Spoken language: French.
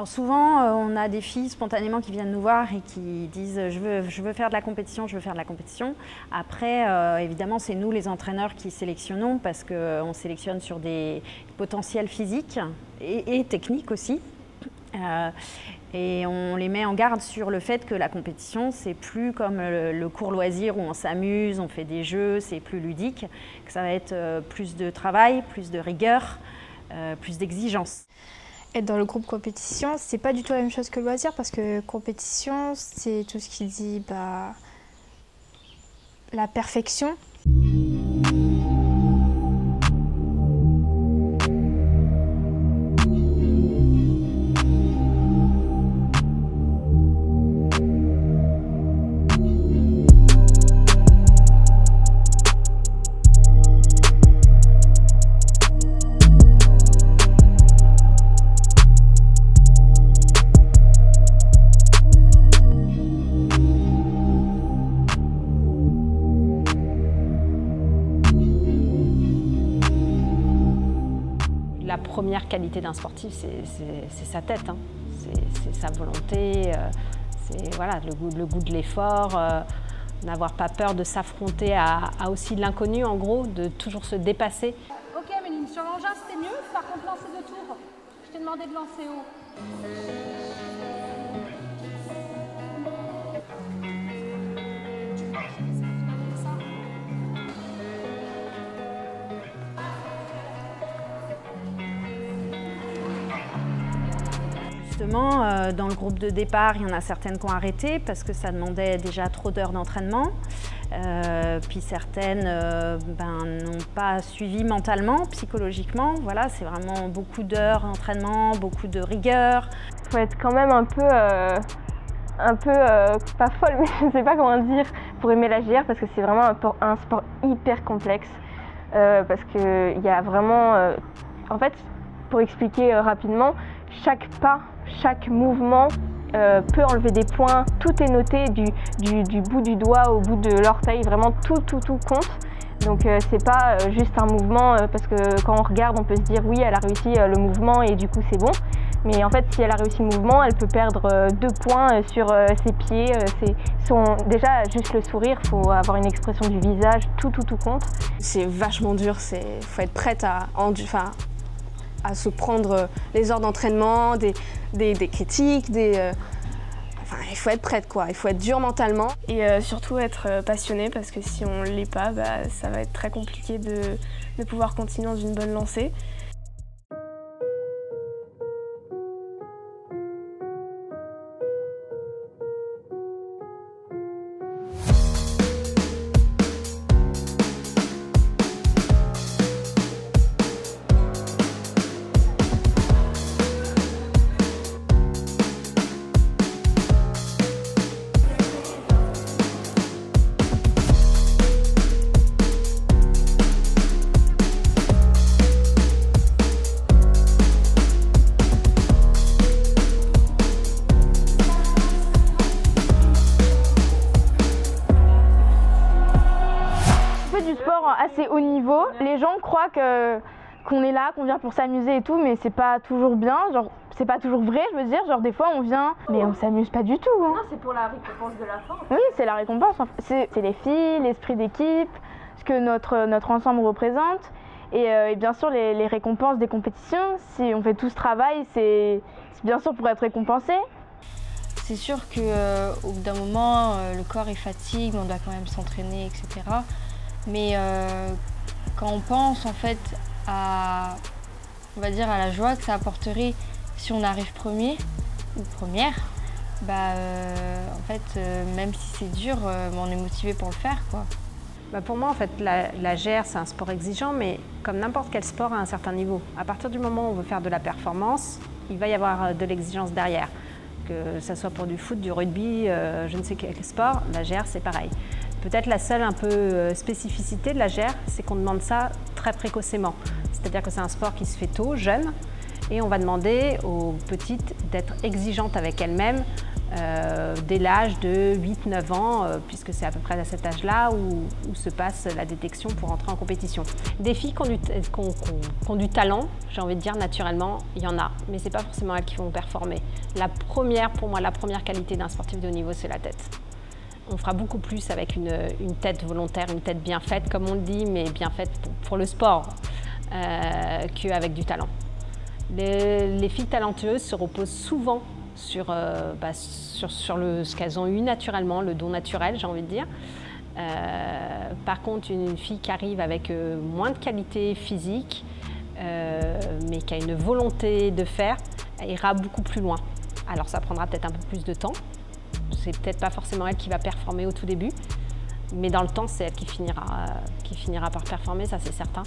Alors souvent, on a des filles spontanément qui viennent nous voir et qui disent je veux faire de la compétition, je veux faire de la compétition. Après, évidemment, c'est nous les entraîneurs qui sélectionnons parce qu'on sélectionne sur des potentiels physiques et techniques aussi. Et on les met en garde sur le fait que la compétition, c'est plus comme le cours loisir où on s'amuse, on fait des jeux, c'est plus ludique, que ça va être plus de travail, plus de rigueur, plus d'exigence. Être dans le groupe compétition, c'est pas du tout la même chose que loisir parce que compétition, c'est tout ce qui dit la perfection. La première qualité d'un sportif, c'est sa tête, hein. C'est sa volonté, c'est voilà, le goût de l'effort, n'avoir pas peur de s'affronter à aussi l'inconnu, en gros, de toujours se dépasser. Ok Méline, sur l'engin c'était mieux, par contre lancer 2 tours. Je t'ai demandé de lancer haut. Justement, dans le groupe de départ, il y en a certaines qui ont arrêté parce que ça demandait déjà trop d'heures d'entraînement. Puis certaines n'ont pas suivi mentalement, psychologiquement. Voilà, c'est vraiment beaucoup d'heures d'entraînement, beaucoup de rigueur. Il faut être quand même un peu pas folle, mais je ne sais pas comment dire, pour aimer la GR parce que c'est vraiment un sport hyper complexe. Parce qu'il y a vraiment... en fait, pour expliquer rapidement, chaque pas, chaque mouvement peut enlever des points, tout est noté du bout du doigt au bout de l'orteil, vraiment tout compte. Donc c'est pas juste un mouvement parce que quand on regarde on peut se dire oui elle a réussi le mouvement et du coup c'est bon. Mais en fait si elle a réussi le mouvement elle peut perdre 2 points sur ses pieds. Déjà juste le sourire, il faut avoir une expression du visage, tout compte. C'est vachement dur, faut être prête à se prendre les heures d'entraînement, des critiques, il faut être prête quoi, il faut être dur mentalement. Et surtout être passionné parce que si on ne l'est pas, ça va être très compliqué de pouvoir continuer dans une bonne lancée. Du sport assez haut niveau, les gens croient qu'on est là, qu'on vient pour s'amuser et tout, mais c'est pas toujours bien, genre c'est pas toujours vrai, je veux dire, genre des fois on vient, mais on s'amuse pas du tout. Hein. Non, c'est pour la récompense de la fin. Oui, c'est la récompense, c'est les filles, l'esprit d'équipe, ce que notre ensemble représente, et bien sûr les récompenses des compétitions, si on fait tout ce travail, c'est bien sûr pour être récompensé. C'est sûr qu'au bout d'un moment, le corps est fatigué, on doit quand même s'entraîner, etc. Mais quand on pense en fait on va dire à la joie que ça apporterait si on arrive premier ou première, en fait même si c'est dur, on est motivé pour le faire quoi. Pour moi en fait la GR c'est un sport exigeant mais comme n'importe quel sport à un certain niveau. À partir du moment où on veut faire de la performance, il va y avoir de l'exigence derrière. Que ce soit pour du foot, du rugby, je ne sais quel sport, la GR c'est pareil. Peut-être la seule un peu spécificité de la GR, c'est qu'on demande ça très précocement. C'est-à-dire que c'est un sport qui se fait tôt, jeune, et on va demander aux petites d'être exigeantes avec elles-mêmes dès l'âge de 8-9 ans, puisque c'est à peu près à cet âge-là où se passe la détection pour entrer en compétition. Des filles qui ont du talent, j'ai envie de dire naturellement, il y en a, mais ce n'est pas forcément elles qui vont performer. Pour moi, la première qualité d'un sportif de haut niveau, c'est la tête. On fera beaucoup plus avec une tête volontaire, une tête bien faite, comme on le dit, mais bien faite pour le sport, qu'avec du talent. Les filles talentueuses se reposent souvent sur ce qu'elles ont eu naturellement, le don naturel, j'ai envie de dire. Par contre, une fille qui arrive avec moins de qualité physique, mais qui a une volonté de faire, elle ira beaucoup plus loin. Alors ça prendra peut-être un peu plus de temps. C'est peut-être pas forcément elle qui va performer au tout début, mais dans le temps, c'est elle qui finira par performer, ça c'est certain.